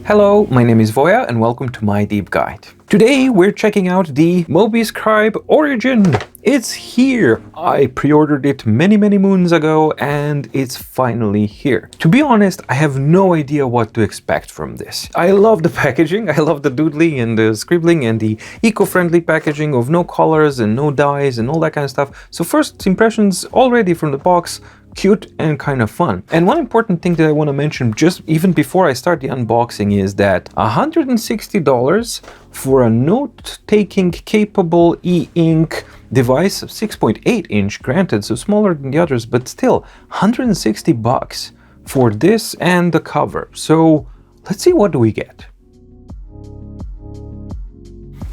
Hello, my name is Voya and welcome to my deep guide. Today we're checking out the Mobiscribe Origin. It's here. I pre-ordered it many moons ago and it's finally here. To be honest, I have no idea what to expect from this. I love the packaging, I love the doodling and the scribbling and the eco-friendly packaging of no colors and no dyes and all that kind of stuff. So first impressions already from the box, cute and kind of fun. And one important thing that I want to mention just even before I start the unboxing is that $160 for a note-taking capable e-ink device of 6.8 inch, granted, so smaller than the others, but still 160 bucks for this and the cover. So let's see, what do we get?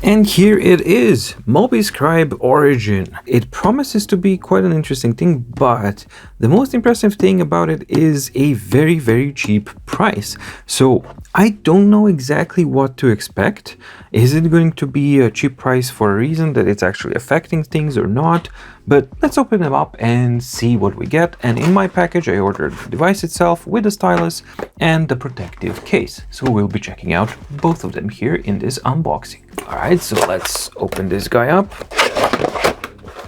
And here it is, Mobiscribe Origin. It promises to be quite an interesting thing, but the most impressive thing about it is a very cheap price. So I don't know exactly what to expect. Is it going to be a cheap price for a reason that it's actually affecting things or not? But let's open them up and see what we get. And in my package, I ordered the device itself with the stylus and the protective case. So we'll be checking out both of them here in this unboxing. All right, so let's open this guy up.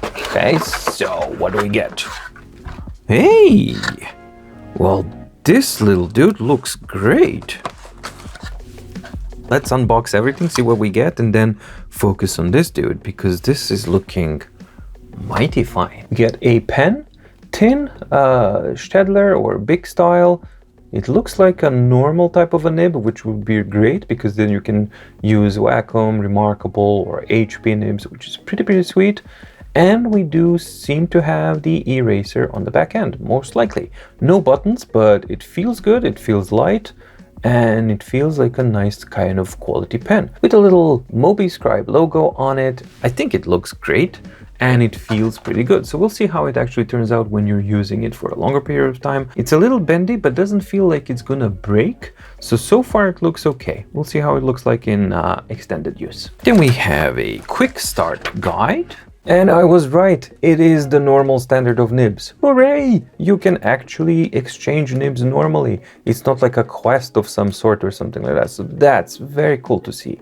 Okay, so what do we get? Hey, well, this little dude looks great. Let's unbox everything, see what we get, and then focus on this dude, because this is looking mighty fine. Get a pen, tin, Stedler or big style. It looks like a normal type of a nib, which would be great because then you can use Wacom, Remarkable, or HP nibs, which is pretty sweet. And we do seem to have the eraser on the back end, most likely. No buttons, but it feels good, it feels light, and it feels like a nice kind of quality pen. With a little Mobiscribe logo on it, I think it looks great. And it feels pretty good. So we'll see how it actually turns out when you're using it for a longer period of time. It's a little bendy, but doesn't feel like it's gonna break. So far it looks okay. We'll see how it looks like in extended use. Then we have a quick start guide. And I was right, it is the normal standard of nibs. Hooray! You can actually exchange nibs normally. It's not like a quest of some sort or something like that. So that's very cool to see.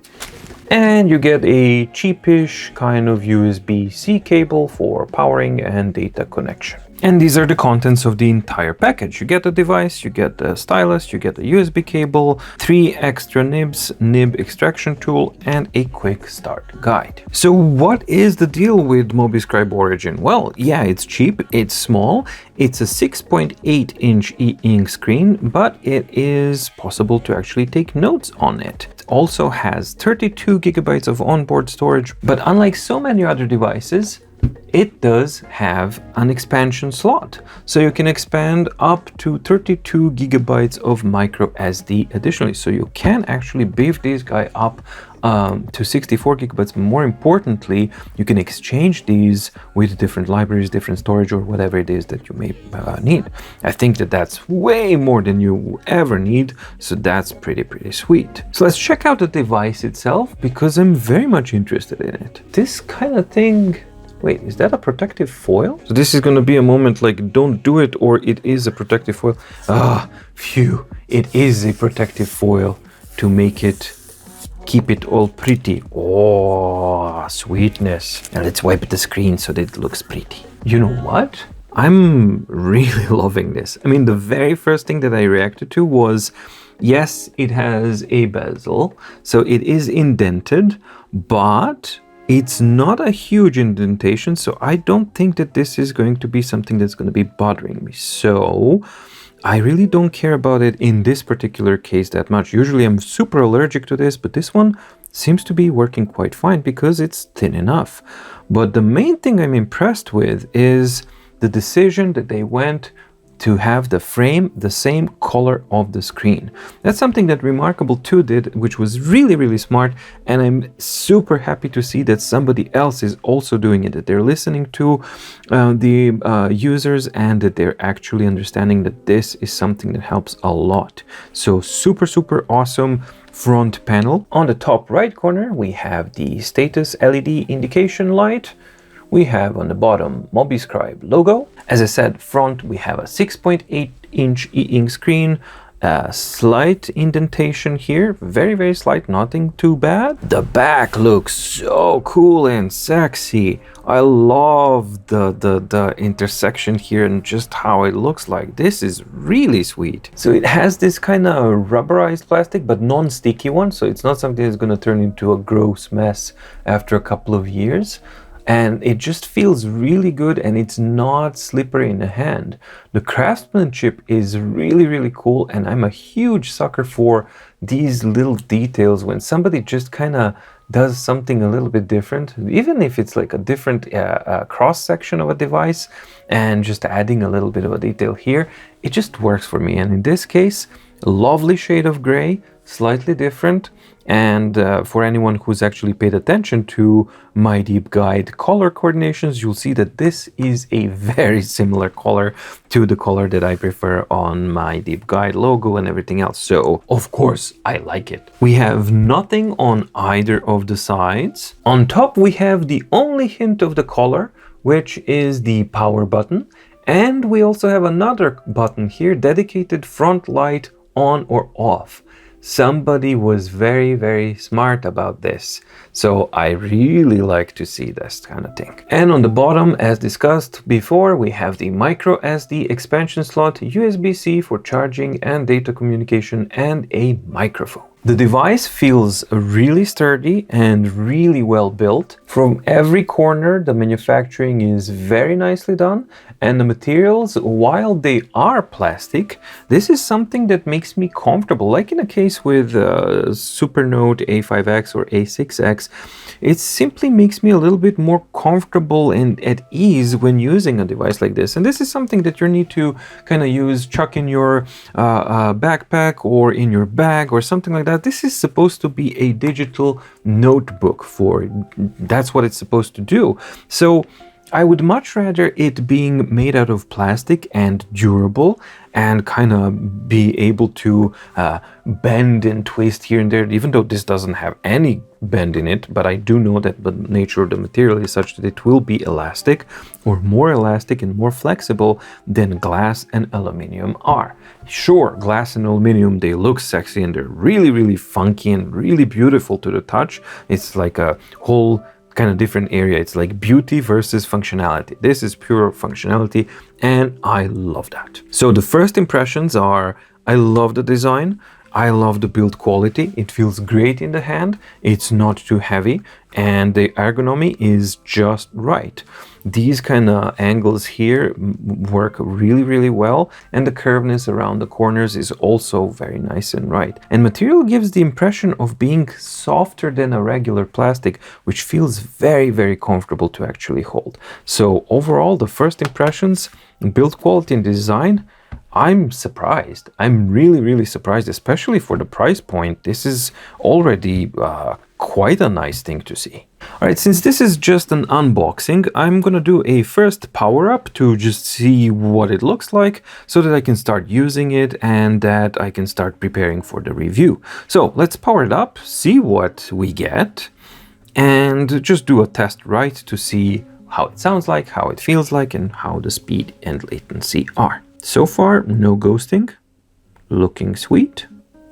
And you get a cheapish kind of USB-C cable for powering and data connection. And these are the contents of the entire package. You get the device, you get the stylus, you get the USB cable, 3 extra nibs, nib extraction tool, and a quick start guide. So what is the deal with Mobiscribe Origin? Well, yeah, it's cheap, it's small, it's a 6.8 inch e-ink screen, but it is possible to actually take notes on it. It also has 32 gigabytes of onboard storage, but unlike so many other devices, it does have an expansion slot. So you can expand up to 32 gigabytes of micro SD additionally. So you can actually beef this guy up to 64 gigabytes. More importantly, you can exchange these with different libraries, different storage, or whatever it is that you may need. I think that that's way more than you ever need. So that's pretty sweet. So let's check out the device itself, because I'm very much interested in it. This kind of thing. Wait, is that a protective foil? So this is gonna be a moment like, don't do it, or it is a protective foil. Ah, phew, it is a protective foil to make it, keep it all pretty. Oh, sweetness. Now let's wipe the screen so that it looks pretty. You know what? I'm really loving this. I mean, the very first thing that I reacted to was, yes, it has a bezel, so it is indented, but it's not a huge indentation, so I don't think that this is going to be something that's going to be bothering me. So I really don't care about it in this particular case that much. Usually I'm super allergic to this, but this one seems to be working quite fine because it's thin enough. But the main thing I'm impressed with is the decision that they went to have the frame the same color of the screen. That's something that Remarkable 2 did, which was really smart, and I'm super happy to see that somebody else is also doing it, that they're listening to the users and that they're actually understanding that this is something that helps a lot. So super awesome front panel. On the top right corner, we have the status LED indication light. We have on the bottom Mobiscribe logo. As I said, front we have a 6.8 inch e-ink screen, Slight indentation here, very, very slight, nothing too bad. The back looks so cool and sexy. I love the intersection here and just how it looks like. This is really sweet. So it has this kind of rubberized plastic, but non-sticky one. So it's not something that's going to turn into a gross mess after a couple of years. And it just feels really good, and it's not slippery in the hand. The craftsmanship is really, really cool, and I'm a huge sucker for these little details when somebody just kind of does something a little bit different, even if it's like a different cross-section of a device and just adding a little bit of a detail here. It just works for me. And in this case, a lovely shade of gray, slightly different. And for anyone who's actually paid attention to mydeepguide color coordinations, you'll see that this is a very similar color to the color that I prefer on mydeepguide logo and everything else. So, of course, I like it. We have nothing on either of the sides. On top, we have the only hint of the color, which is the power button. And we also have another button here, dedicated front light on or off. Somebody was very, very smart about this. So I really like to see this kind of thing. And on the bottom, as discussed before, we have the micro SD expansion slot, USB-C for charging and data communication, and a microphone. The device feels really sturdy and really well built. From every corner, the manufacturing is very nicely done, and the materials, while they are plastic, this is something that makes me comfortable. Like in a case with Supernote A5X or A6X, it simply makes me a little bit more comfortable and at ease when using a device like this. And this is something that you need to kind of use, chuck in your backpack or in your bag or something like that. This is supposed to be a digital notebook that's what it's supposed to do. So I would much rather it being made out of plastic and durable and kind of be able to bend and twist here and there, even though this doesn't have any bend in it. But I do know that the nature of the material is such that it will be elastic, or more elastic and more flexible than glass and aluminum are. Sure, glass and aluminum, they look sexy and they're really, really funky and really beautiful to the touch. It's like a whole kind of different area. It's like beauty versus functionality. This is pure functionality, and I love that. So the first impressions are, I love the design. I love the build quality. It feels great in the hand. It's not too heavy, and the ergonomy is just right. These kind of angles here work really, really well, and the curveness around the corners is also very nice and right. And material gives the impression of being softer than a regular plastic, which feels very, very comfortable to actually hold. So overall, the first impressions, build quality and design, I'm surprised. I'm really, really surprised, especially for the price point. This is already quite a nice thing to see. All right, since this is just an unboxing, I'm gonna do a first power up to just see what it looks like so that I can start using it and that I can start preparing for the review. So let's power it up, see what we get, and just do a test ride to see how it sounds like, how it feels like, and how the speed and latency are. So far, no ghosting, looking sweet.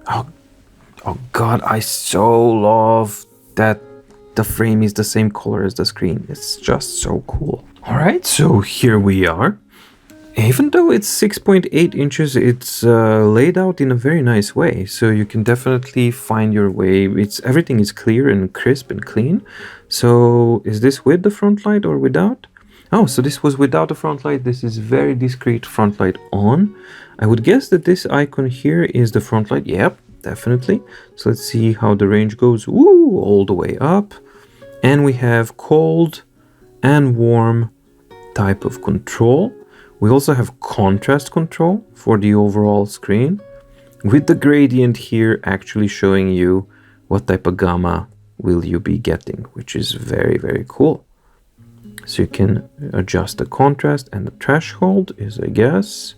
Oh God, I so love that the frame is the same color as the screen. It's just so cool. All right, so here we are. Even though it's 6.8 inches, it's laid out in a very nice way. So you can definitely find your way. Everything is clear and crisp and clean. So is this with the front light or without? Oh, so this was without the front light. This is very discreet front light on. I would guess that this icon here is the front light. Yep, definitely. So let's see how the range goes. Woo, all the way up. And we have cold and warm type of control. We also have contrast control for the overall screen, with the gradient here actually showing you what type of gamma will you be getting, which is very, very cool. So you can adjust the contrast, and the threshold is, I guess,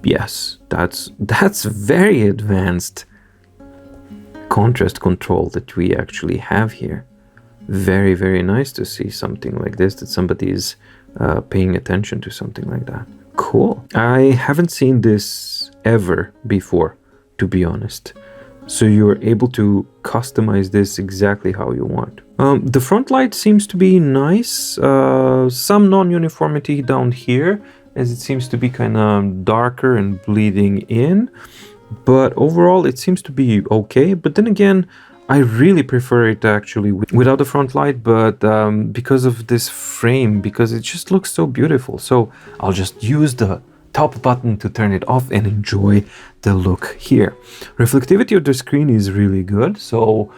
yes, that's very advanced contrast control that we actually have here. Very, very nice to see something like this, that somebody is paying attention to something like that. Cool. I haven't seen this ever before, to be honest. So you're able to customize this exactly how you want. The front light seems to be nice. Some non-uniformity down here, as it seems to be kind of darker and bleeding in. But overall, it seems to be okay. But then again, I really prefer it actually without the front light, but because of this frame, because it just looks so beautiful. So I'll just use the top button to turn it off and enjoy the look here. Reflectivity of the screen is really good, so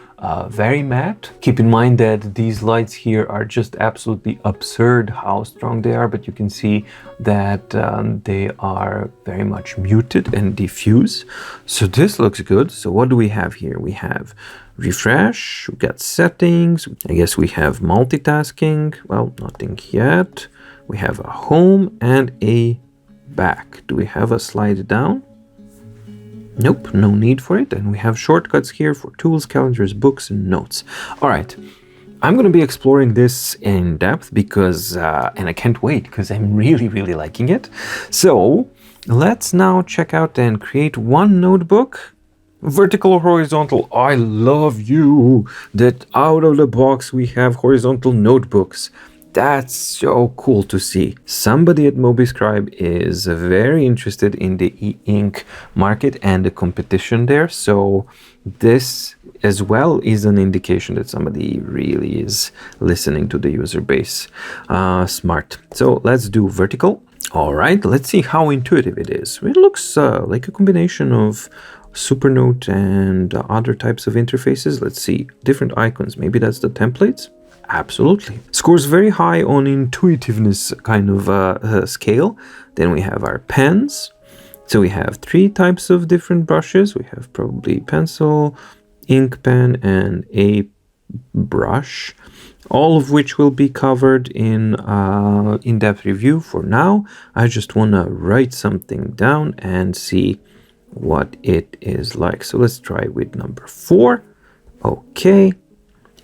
very matte. Keep in mind that these lights here are just absolutely absurd how strong they are, but you can see that they are very much muted and diffuse. So this looks good. So what do we have here? We have refresh, we got settings, I guess we have multitasking, well, nothing yet. We have a home and a back. Do we have a slide down? Nope, no need for it. And we have shortcuts here for tools, calendars, books, and notes. All right, I'm going to be exploring this in depth because, and I can't wait because I'm really liking it. So let's now check out and create one notebook. Vertical or horizontal? I love you that out of the box we have horizontal notebooks. That's so cool to see. Somebody at Mobiscribe is very interested in the e-ink market and the competition there. So this as well is an indication that somebody really is listening to the user base. Smart. So let's do vertical. All right, let's see how intuitive it is. It looks like a combination of Supernote and other types of interfaces. Let's see, different icons. Maybe that's the templates. Absolutely. Scores very high on intuitiveness kind of scale. Then we have our pens. So we have 3 types of different brushes. We have probably pencil, ink pen, and a brush, all of which will be covered in in-depth review. For now, I just want to write something down and see what it is like. So let's try with number 4. Okay.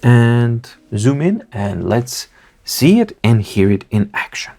And zoom in and let's see it and hear it in action.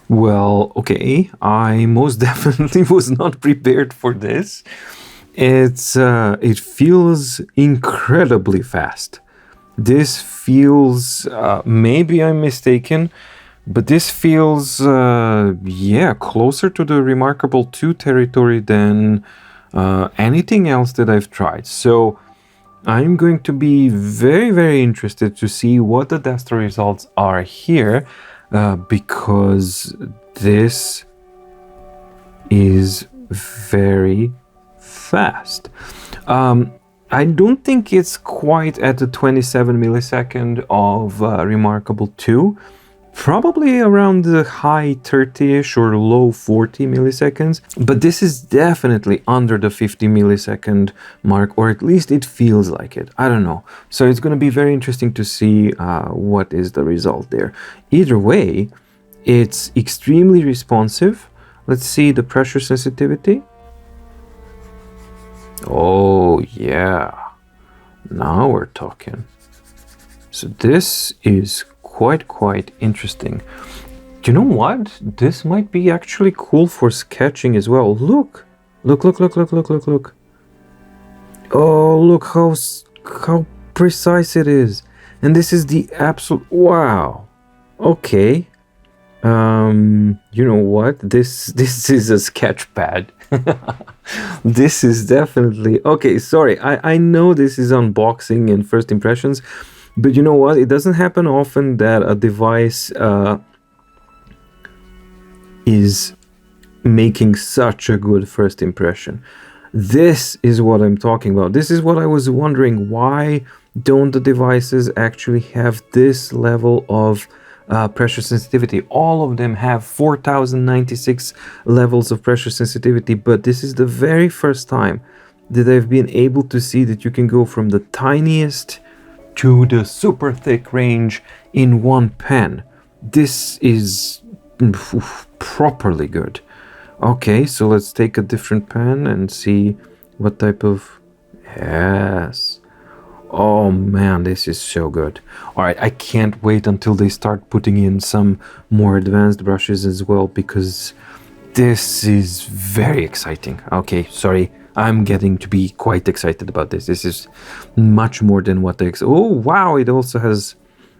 Well, okay, I most definitely was not prepared for this. It feels incredibly fast. This feels, maybe I'm mistaken, but this feels, yeah, closer to the Remarkable 2 territory than anything else that I've tried. So I'm going to be very interested to see what the test results are here. Because this is very fast. I don't think it's quite at the 27 millisecond of Remarkable 2. Probably around the high 30-ish or low 40 milliseconds. But this is definitely under the 50 millisecond mark, or at least it feels like it. I don't know. So it's going to be very interesting to see what is the result there. Either way, it's extremely responsive. Let's see the pressure sensitivity. Oh, yeah. Now we're talking. So this is quite interesting. You know what? This might be actually cool for sketching as well. Look. Oh, look how precise it is. And this is the absolute... Wow. Okay. You know what? This is a sketch pad. This is definitely okay. Sorry, I know this is unboxing and first impressions, but you know what? It doesn't happen often that a device is making such a good first impression. This is what I'm talking about. This is what I was wondering. Why don't the devices actually have this level of pressure sensitivity? All of them have 4096 levels of pressure sensitivity, but this is the very first time that I've been able to see that you can go from the tiniest to the super thick range in one pen. This is properly good. Okay, so let's take a different pen and see what type of... Yes. Oh man, this is so good. Alright, I can't wait until they start putting in some more advanced brushes as well, because this is very exciting. Okay, sorry, I'm getting to be quite excited about this. This is much more than what I... Oh wow, it also has...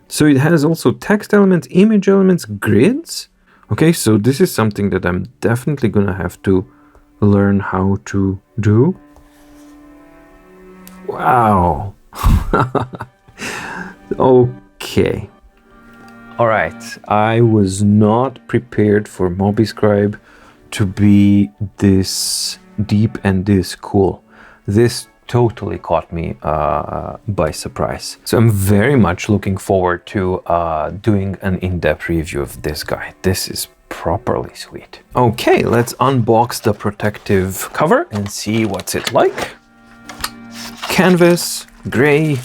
So it has also text elements, image elements, grids. Okay, so this is something that I'm definitely gonna have to learn how to do. Wow. Okay. All right, I was not prepared for Mobiscribe to be this deep and this cool. This totally caught me by surprise. So I'm very much looking forward to doing an in-depth review of this guy. This is properly sweet. Okay, let's unbox the protective cover and see what's it like. Canvas, gray,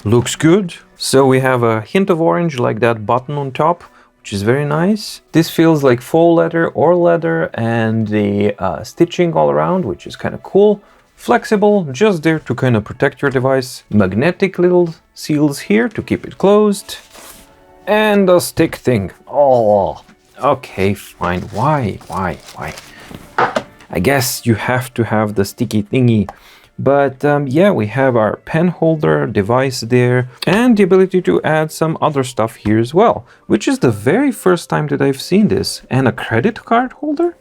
looks good. So we have a hint of orange, like that button on top, which is very nice. This feels like faux leather or leather, and the stitching all around, which is kind of cool. Flexible, just there to kind of protect your device. Magnetic little seals here to keep it closed. And a stick thing. Oh, okay, fine. Why? I guess you have to have the sticky thingy. But yeah, we have our pen holder device there, and the ability to add some other stuff here as well, which is the very first time that I've seen this. And a credit card holder?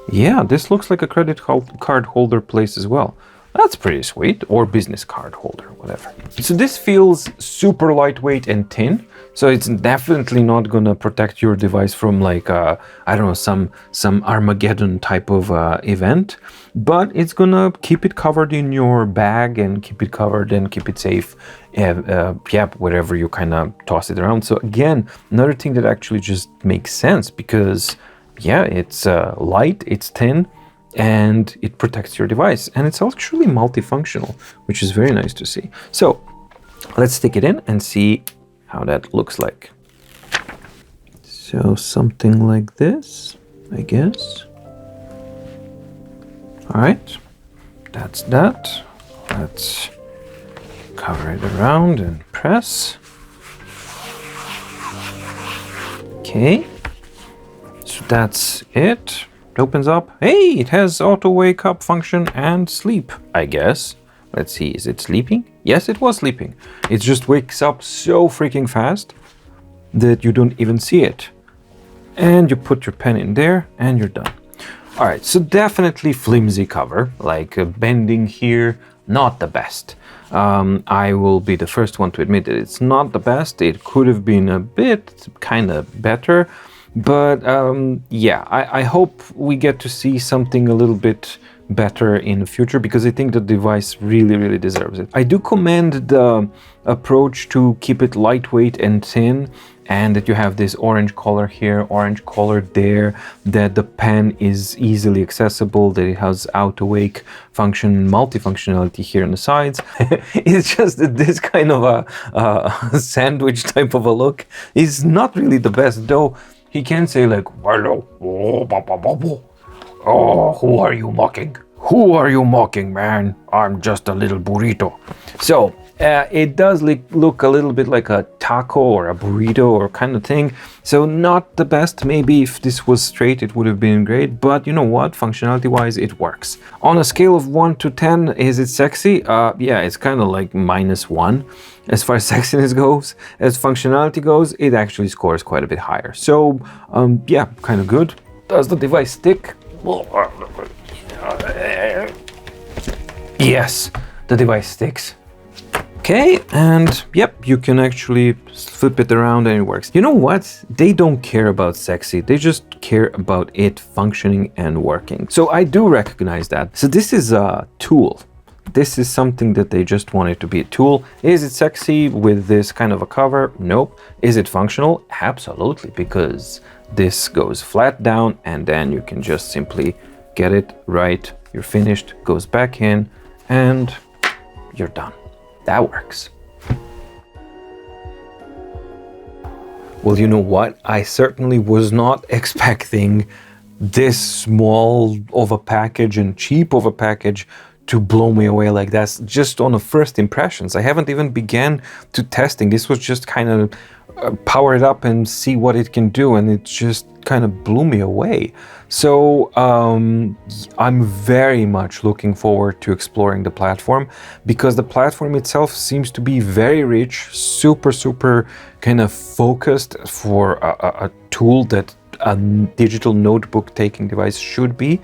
Yeah, this looks like a credit card holder place as well. That's pretty sweet. Or business card holder, whatever. So this feels super lightweight and thin. So it's definitely not gonna protect your device from like, I don't know, some Armageddon type of event. But it's gonna keep it covered in your bag and keep it covered and keep it safe. Yeah, wherever you kind of toss it around. So again, another thing that actually just makes sense, because yeah, it's light, it's thin, and it protects your device. And it's actually multifunctional, which is very nice to see. So let's stick it in and see how that looks like. So something like this, I guess. All right, that's that. Let's cover it around and press. Okay. So that's it. It opens up. Hey, it has auto wake up function and sleep, I guess. Let's see, is it sleeping? Yes, it was sleeping. It just wakes up so freaking fast that you don't even see it. And you put your pen in there and you're done. All right, so definitely flimsy cover, like bending here, not the best. I will be the first one to admit that it's not the best. It could have been a bit kind of better. But yeah, I hope we get to see something a little bit better in the future, because I think the device really deserves it. I do commend the approach to keep it lightweight and thin, and that you have this orange color here, orange color there, that the pen is easily accessible, that it has auto wake function, multifunctionality here on the sides. It's just that this kind of a sandwich type of a look is not really the best, though. He can say like, hello, oh, who are you mocking? Who are you mocking, man? I'm just a little burrito. So It does look a little bit like a taco or a burrito or kind of thing. So not the best. Maybe if this was straight, it would have been great. But you know what? Functionality-wise, it works. On a scale of 1 to 10, is it sexy? Yeah, it's kind of like -1 as far as sexiness goes. As functionality goes, it actually scores quite a bit higher. So yeah, kind of good. Does the device stick? Yes, the device sticks. Okay, and yep, you can actually flip it around and it works. You know what? They don't care about sexy. They just care about it functioning and working. So I do recognize that. So this is a tool. This is something that they just want it to be a tool. Is it sexy with this kind of a cover? Nope. Is it functional? Absolutely, because this goes flat down and then you can just simply get it right. You're finished, goes back in, and you're done. That works. Well, you know what? I certainly was not expecting this small of a package and cheap of a package to blow me away like that, just on the first impressions. I haven't even began to testing. This was just kind of power it up and see what it can do, and it just kind of blew me away. So I'm very much looking forward to exploring the platform, because the platform itself seems to be very rich, super kind of focused for a tool that a digital notebook taking device should be.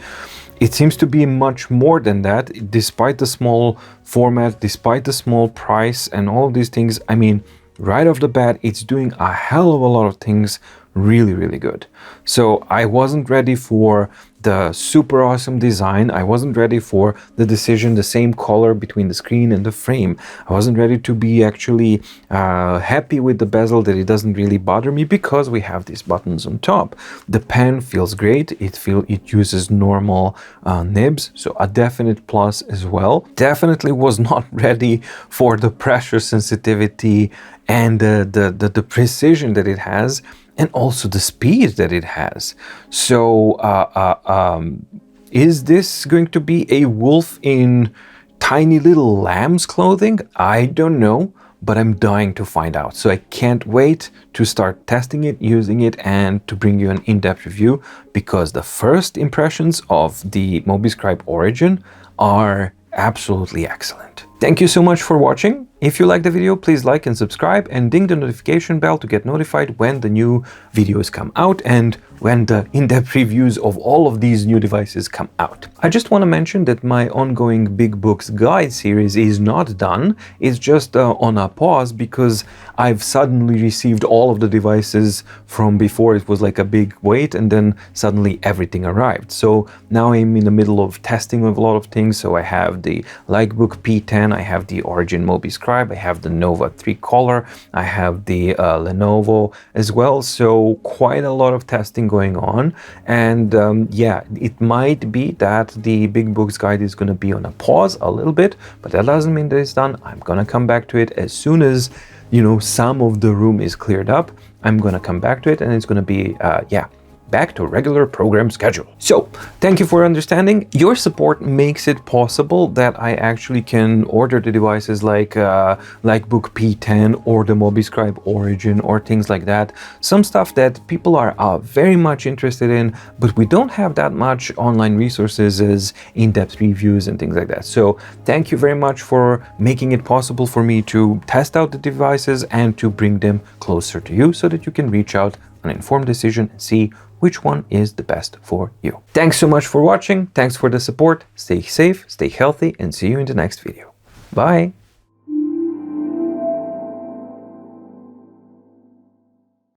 It seems to be much more than that, despite the small format, despite the small price and all of these things. I mean, right off the bat, it's doing a hell of a lot of things really good. So I wasn't ready for the super awesome design. I wasn't ready for the decision, the same color between the screen and the frame. I wasn't ready to be actually happy with the bezel, that it doesn't really bother me because we have these buttons on top. The pen feels great. It uses normal nibs, so a definite plus as well. Definitely was not ready for the pressure sensitivity and the precision that it has, and also the speed that it has. So is this going to be a wolf in tiny little lamb's clothing? I don't know, but I'm dying to find out. So I can't wait to start testing it, using it, and to bring you an in-depth review, because the first impressions of the Mobiscribe Origin are absolutely excellent. Thank you so much for watching. If you liked the video, please like and subscribe, and ding the notification bell to get notified when the new videos come out and when the in-depth reviews of all of these new devices come out. I just want to mention that my ongoing Big Books Guide series is not done. It's just on a pause because I've suddenly received all of the devices from before. It was like a big wait, and then suddenly everything arrived. So now I'm in the middle of testing of a lot of things. So I have the Lightbook P10, I have the Origin Mobiscribe, I have the Nova 3 Color, I have the Lenovo as well. So quite a lot of testing going on, and yeah, it might be that the Big Books Guide is going to be on a pause a little bit, but that doesn't mean that it's done. I'm going to come back to it as soon as, you know, some of the room is cleared up. I'm going to come back to it, and it's going to be yeah, back to regular program schedule. So thank you for understanding. Your support makes it possible that I actually can order the devices like Book P10 or the Mobiscribe Origin or things like that. Some stuff that people are very much interested in, but we don't have that much online resources as in-depth reviews and things like that. So thank you very much for making it possible for me to test out the devices and to bring them closer to you so that you can reach out an informed decision and see which one is the best for you. Thanks so much for watching. Thanks for the support. Stay safe, stay healthy, and see you in the next video. Bye.